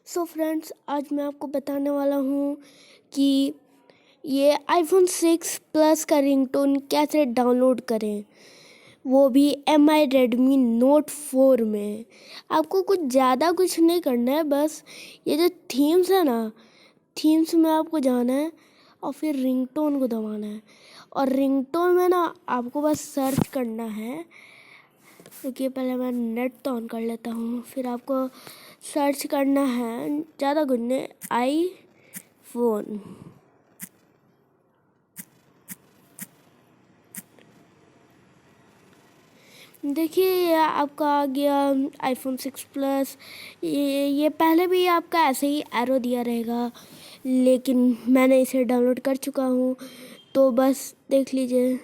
So friends, आज मैं आपको बताने वाला हूँ कि ये iPhone 6 प्लस का रिंगटोन कैसे डाउनलोड करें, वो भी MI Redmi Note 4 में। आपको कुछ नहीं करना है, बस ये जो थीम्स है ना, थीम्स में आपको जाना है और फिर रिंगटोन को दबाना है। और रिंगटोन में ना आपको बस सर्च करना है। देखिए, पहले मैं नेट तो ऑन कर लेता हूँ। फिर आपको सर्च करना है, ज़्यादा कुछ नहीं, iPhone। देखिए, ये आपका आ गया iPhone 6 प्लस। ये पहले भी आपका ऐसे ही एरो दिया रहेगा, लेकिन मैंने इसे डाउनलोड कर चुका हूँ, तो बस देख लीजिए,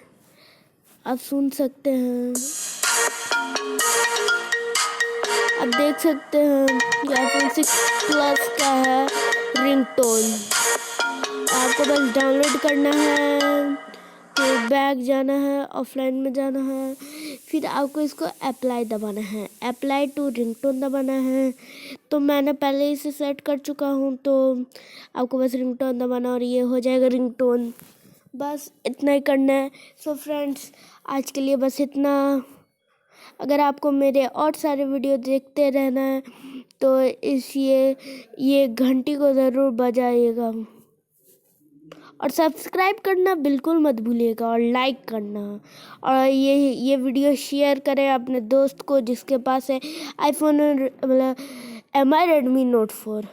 आप सुन सकते हैं। आप देख सकते हैं ये iPhone 6 प्लस का है रिंगटोन। आपको बस डाउनलोड करना है, फिर बैक जाना है, ऑफलाइन में जाना है, फिर आपको इसको अप्लाई दबाना है, अप्लाई टू रिंगटोन दबाना है। तो मैंने पहले इसे सेट कर चुका हूँ, तो आपको बस रिंगटोन दबाना और ये हो जाएगा रिंगटोन। बस इतना ही करना है। सो फ्रेंड्स, आज के लिए बस इतना। अगर आपको मेरे और सारे वीडियो देखते रहना है तो ये घंटी को ज़रूर बजाइएगा और सब्सक्राइब करना बिल्कुल मत भूलिएगा और लाइक करना। और ये वीडियो शेयर करें अपने दोस्त को जिसके पास है iPhone, मतलब MI Redmi Note 4।